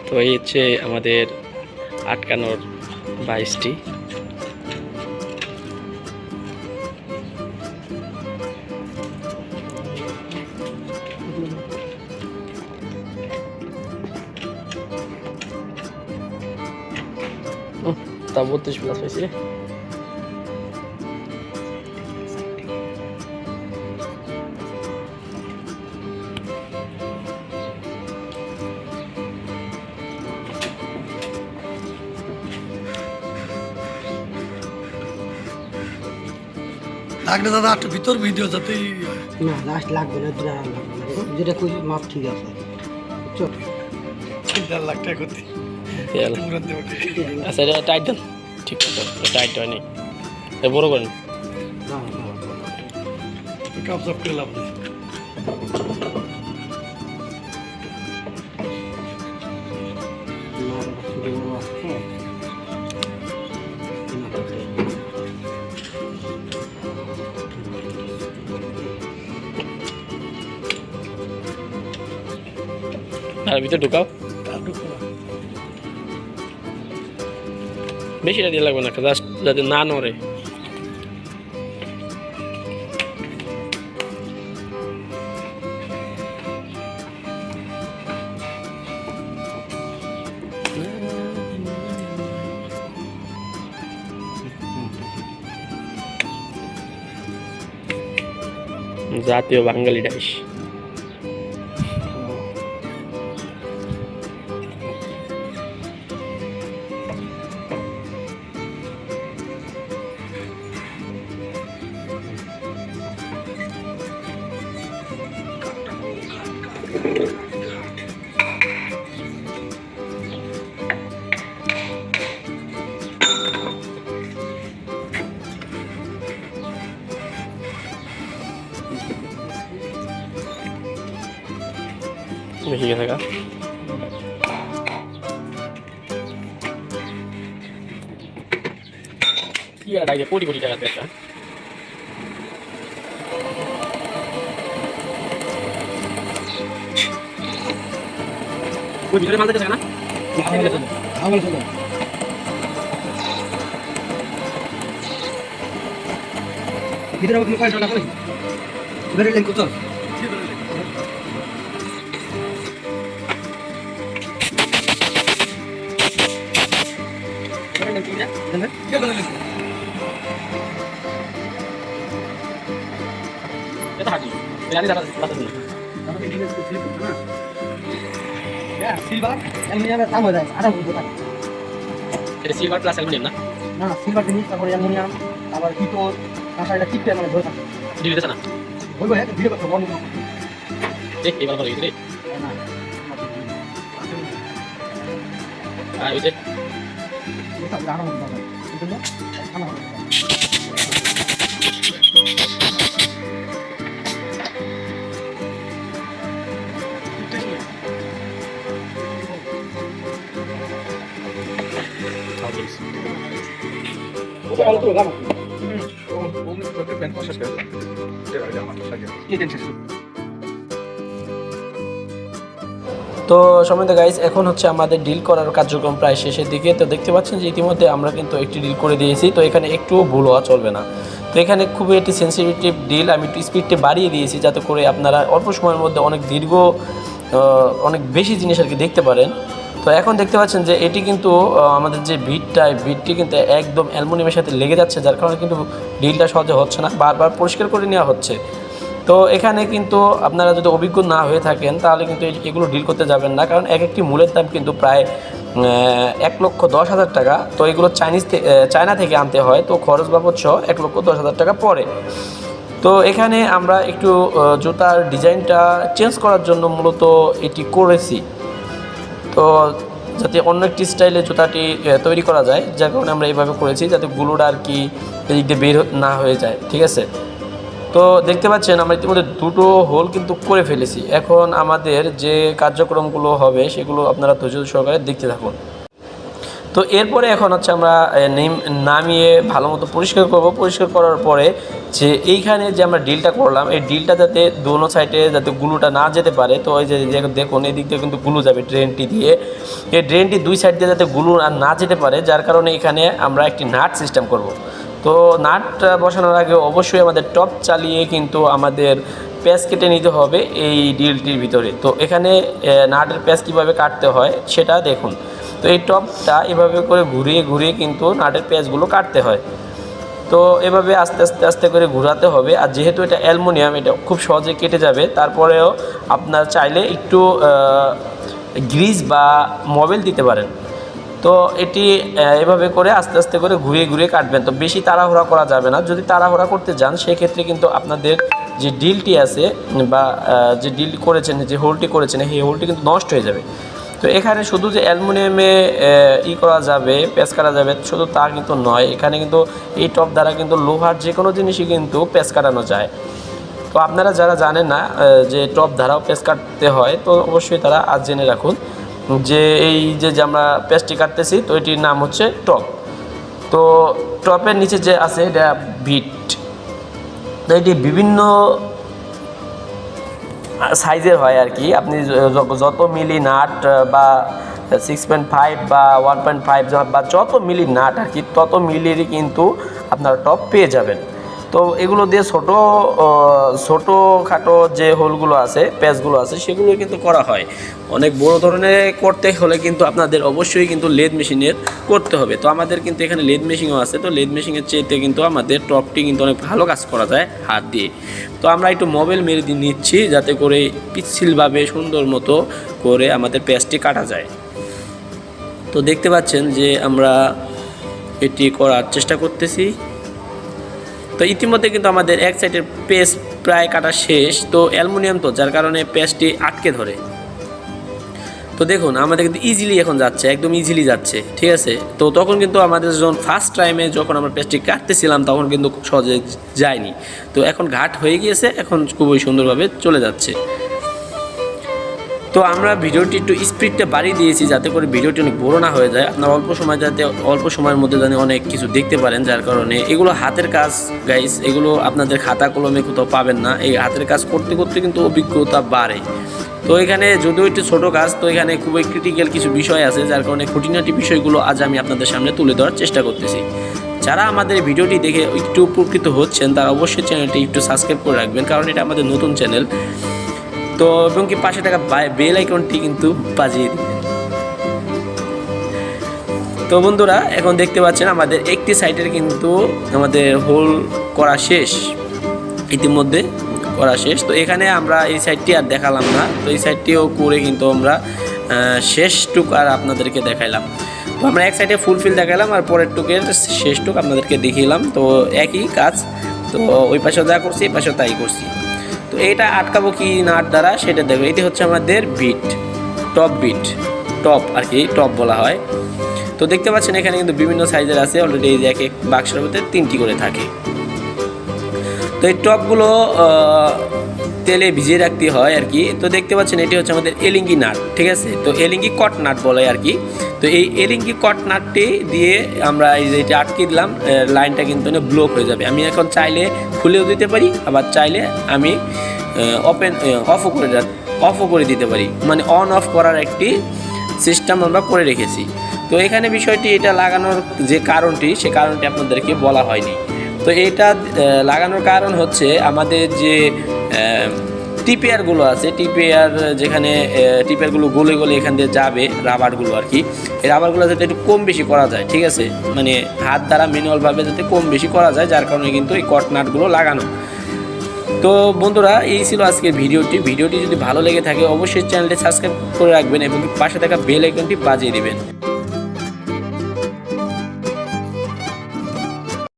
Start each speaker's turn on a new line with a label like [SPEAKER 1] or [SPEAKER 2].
[SPEAKER 1] তো এই হচ্ছে আমাদের আটকানোর বাইসটি। তা 32 প্লাস পাইছি।
[SPEAKER 2] লাগলে দাদা একটু ভিতর ভিডিও যাতেই
[SPEAKER 3] না লাস্ট লাগবে না, যেটা কই মাপ ঠিক আছে। চল
[SPEAKER 2] 3 লাখ টাকা করতে
[SPEAKER 1] আচ্ছা এটা টাইট দেন, ঠিক আছে টাইট হয়নি, বড় করেন।
[SPEAKER 2] কাপ সাপ করে লাভ নেই।
[SPEAKER 1] আর ভিতরে ঢুকাও, বেশিটা দিয়ে লাগবে না, জাস্ট যাতে না নড়ে। জাতীয় বাঙালি ডাইশ। বেশি গেছে গা। কি আর আগে কোটি কোটি টাকা দেখা। ওই ভিতরে মাল দিতেছে না?
[SPEAKER 3] ভিতরে আপনি কয় টাকা কই? ভিতরে লিংক কত?
[SPEAKER 1] এটা হাঁটি জানি দাদা দাদা দিন
[SPEAKER 3] হ্যাঁ সিলভার অ্যালুমিনিয়ামের দাম হয়ে যায় 18 টাকা।
[SPEAKER 1] এটা সিলভার প্লাস অ্যালুমিনিয়াম না?
[SPEAKER 3] না সিলভার জিনিস, তারপরে অ্যালুমিনিয়াম, আবার পিতল, কাঁসা, এটা চিপটা মানে ধরে থাকে।
[SPEAKER 1] ভিডিও দিতেছে না?
[SPEAKER 3] বলবো হ্যাঁ ভিডিও করতে বন্ধ করো।
[SPEAKER 1] দেখ এবার ভালো গেছে রে।
[SPEAKER 3] না
[SPEAKER 1] আর ওই যে
[SPEAKER 3] এটা জানা হবে না, কিন্তু না জানা হবে না। ওটা ভালো তো জানা।
[SPEAKER 1] তো সম্মানিত গাইস, এখন হচ্ছে আমাদের ডিল করার কার্যক্রম প্রায় শেষের দিকে। তো দেখতে পাচ্ছেন যে ইতিমধ্যে আমরা কিন্তু একটি ডিল করে দিয়েছি। তো এখানে একটুও ভুল হওয়া চলবে না। তো এখানে খুবই একটি সেন্সিটিভ ডিল, আমি একটু স্পিডটি বাড়িয়ে দিয়েছি যাতে করে আপনারা অল্প সময়ের মধ্যে অনেক দীর্ঘ অনেক বেশি জিনিস আর কি দেখতে পারেন। তো এখন দেখতে পাচ্ছেন যে এটি কিন্তু আমাদের যে বিটটি কিন্তু একদম অ্যালুমিনিয়ামের সাথে লেগে যাচ্ছে, যার কারণে কিন্তু ডিলটা সহজে হচ্ছে না, বারবার পরিষ্কার করে নেওয়া হচ্ছে। তো এখানে কিন্তু আপনারা যদি অভিজ্ঞ না হয়ে থাকেন তাহলে কিন্তু এগুলো ডিল করতে যাবেন না, কারণ এক একটি মূলের দাম কিন্তু প্রায় 1,10,000 টাকা। তো এগুলো চায়না থেকে আনতে হয়, তো খরচ বাবদ সহ 1,10,000 টাকা পড়ে। তো এখানে আমরা একটু জুতার ডিজাইনটা চেঞ্জ করার জন্য মূলত এটি করেছি, তো যাতে অন্য একটি স্টাইলে জুতাটি তৈরি করা যায়, যার কারণে আমরা এইভাবে করেছি যাতে গুলোটা আর কি এদিক দিয়ে বের না হয়ে যায়। ঠিক আছে, তো দেখতে পাচ্ছেন আমরা ইতিমধ্যে দুটো হোল কিন্তু করে ফেলেছি। এখন আমাদের যে কার্যক্রমগুলো হবে সেগুলো আপনারা ধৈর্য সহকারে দেখতে থাকুন। তো এরপরে এখন হচ্ছে আমরা নামিয়ে ভালো মতো পরিষ্কার করব। পরিষ্কার করার পরে যে এইখানে যে আমরা ডিলটা করলাম, এই ডিলটা যাতে দোনো সাইডে যাতে গুলুটা না যেতে পারে, তো ওই যে দেখুন এই দিক দিয়ে কিন্তু গুলু যাবে ড্রেনটি দিয়ে, এই ড্রেনটি দুই সাইড দিয়ে যাতে গুলু আর না যেতে পারে, যার কারণে এখানে আমরা একটি নাট সিস্টেম করব। তো নাট বসানোর আগে অবশ্যই আমাদের টপ চালিয়ে কিন্তু আমাদের প্যাচ কেটে নিতে হবে এই ডিলটির ভিতরে। তো এখানে নাটের প্যাচ কীভাবে কাটতে হয় সেটা দেখুন। তো এই টপটা এভাবে করে ঘুরিয়ে ঘুরিয়ে কিন্তু নাটের প্যাচগুলো কাটতে হয়। তো এভাবে আস্তে আস্তে আস্তে করে ঘোরাতে হবে। আর যেহেতু এটা অ্যালুমিনিয়াম, এটা খুব সহজে কেটে যাবে। তারপরেও আপনার চাইলে একটু গ্রিজ বা মোবিল দিতে পারেন। তো এটি এভাবে করে আস্তে আস্তে করে ঘুরিয়ে ঘুরিয়ে কাটবেন। তো বেশি তাড়াহুড়া করা যাবে না। যদি তাড়াহুড়া করতে যান সেক্ষেত্রে কিন্তু আপনাদের যে ডিলটি আছে বা যে ডিল করেছেন, যে হোলটি করেছেন, সেই হোলটি কিন্তু নষ্ট হয়ে যাবে। তো এখানে শুধু যে অ্যালুমিনিয়ামে করা যাবে, প্যাচ কাটা যাবে শুধু তা কিন্তু নয়, এখানে কিন্তু এই টপ দ্বারা কিন্তু লোহার যে কোনো জিনিসই কিন্তু প্যাচ কাটানো যায়। তো আপনারা যারা জানেন না যে টপ দ্বারাও প্যাচ কাটতে হয়, তো অবশ্যই তারা আজ জেনে রাখুন যে এই যে আমরা প্যাচটি কাটতেছি, তো এটির নাম হচ্ছে টপ। তো টপের নিচে যে আছে এটা বিট। তো এটি বিভিন্ন সাইজের হয় আর কি। আপনি যত মিলি নাট বা 6.5 বা 1.5 বা যত মিলি নাট আর কি, তত মিলিরই কিন্তু আপনারা টপ পেয়ে যাবেন। তো এগুলো দিয়ে ছোটোখাটো যে হোলগুলো আছে, প্যাচগুলো আছে, সেগুলো কিন্তু করা হয়। অনেক বড় ধরনের করতে হলে কিন্তু আপনাদের অবশ্যই কিন্তু লেদ মেশিনের করতে হবে। তো আমাদের কিন্তু এখানে লেদ মেশিনও আছে। তো লেদ মেশিনের চেয়েতে কিন্তু আমাদের টপটি কিন্তু অনেক ভালো কাজ করা যায় হাত দিয়ে। তো আমরা একটু মোবিল মেরে দিয়ে নিচ্ছি যাতে করে পিচ্ছিলভাবে সুন্দর মতো করে আমাদের প্যাচটি কাটা যায়। তো দেখতে পাচ্ছেন যে আমরা এটি করার চেষ্টা করতেছি। তো ইতিমধ্যে কিন্তু আমাদের এক সাইডের পেস্ট প্রায় কাটা শেষ। তো অ্যালুমিনিয়াম তো যার কারণে পেস্টটি আটকে ধরে। তো দেখুন আমাদের কিন্তু ইজিলি এখন যাচ্ছে, একদম ইজিলি যাচ্ছে, ঠিক আছে। তো তখন কিন্তু আমাদের যখন ফার্স্ট টাইমে যখন আমরা পেস্টটি কাটতেছিলাম তখন কিন্তু খুব সহজে যায়নি। তো এখন ঘাট হয়ে গিয়েছে, এখন খুবই সুন্দরভাবে চলে যাচ্ছে। তো আমরা ভিডিওটি একটু স্পিডটা বাড়িয়ে দিয়েছি যাতে করে ভিডিওটি অনেক বড় না হয়ে যায়। আপনার অল্প সময়ের মধ্যে জানি অনেক কিছু দেখতে পারেন, যার কারণে এগুলো হাতের কাজ গাইস, এগুলো আপনাদের খাতা কলমে কোথাও পাবেন না। এই হাতের কাজ করতে করতে কিন্তু অভিজ্ঞতা বাড়ে। তো এখানে যদিও একটু ছোটো কাজ, তো এখানে খুবই ক্রিটিক্যাল কিছু বিষয় আছে, যার কারণে খুঁটিনাটি বিষয়গুলো আজ আমি আপনাদের সামনে তুলে ধরার চেষ্টা করতেছি। যারা আমাদের ভিডিওটি দেখে একটু উপকৃত হচ্ছেন তারা অবশ্যই চ্যানেলটি একটু সাবস্ক্রাইব করে রাখবেন, কারণ এটা আমাদের নতুন চ্যানেল। তো এবং কি পাশে থাকা বেল আইকনটি কিন্তু বাজিয়ে দিবেন। তো বন্ধুরা এখন দেখতে পাচ্ছেন আমাদের একটি সাইডের কিন্তু আমাদের হোল করা শেষ, ইতিমধ্যে করা শেষ। তো এখানে আমরা এই সাইডটি আর দেখালাম না। তো এই সাইডটিও করে কিন্তু আমরা শেষটুক আর আপনাদেরকে দেখাইলাম। তো আমরা এক সাইডে ফুলফিল দেখালাম আর পরের টুকের শেষটুক আপনাদেরকে দেখিলাম। তো একই কাজ, তো ওই পাশে যা করছি এই পাশে তাই করছি। তো এটা আটকাবো কি নাট দ্বারা সেটা দেখো। এটি হচ্ছে আমাদের বিট, টপ আর কি, টপ বলা হয়। তো দেখতে পাচ্ছেন এখানে কিন্তু বিভিন্ন সাইজের আছে অলরেডি, এই যে এক এক বাক্সের মধ্যে 3টি করে থাকে। তো এই টপগুলো তেলে ভিজিয়ে রাখতে হয় আর কি। তো দেখতে পাচ্ছেন এটি হচ্ছে আমাদের এলিঙ্গি নাট, ঠিক আছে। তো এলিঙ্গি কট নাট বলে আর কি। তো এই এলিঙ্গি কট নাটটি দিয়ে আমরা এই যে এটা আটকে দিলাম, লাইনটা কিন্তু ব্লক হয়ে যাবে। আমি এখন চাইলে খুলেও দিতে পারি, আবার চাইলে আমি অফও করে দিতে পারি, মানে অন অফ করার একটি সিস্টেম আমরা করে রেখেছি। তো এখানে বিষয়টি এটা লাগানোর যে কারণটি, সে কারণটি আপনাদেরকে বলা হয়নি। তো এটা লাগানোর কারণ হচ্ছে আমাদের যে টিপেয়ারগুলো আছে, যেখানে টিপেয়ারগুলো গলে গলে এখান দিয়ে যাবে, রাবারগুলো আর কি, এই রাবারগুলো যাতে একটু কম বেশি করা যায়, ঠিক আছে, মানে হাত দ্বারা ম্যানুয়ালভাবে যাতে কম বেশি করা যায়, যার কারণে কিন্তু এই কট নাটগুলো লাগানো। তো বন্ধুরা এই ছিল আজকের ভিডিওটি যদি ভালো লেগে থাকে অবশ্যই চ্যানেলটি সাবস্ক্রাইব করে রাখবেন এবং পাশে থাকা বেল আইকনটি বাজিয়ে দিবেন।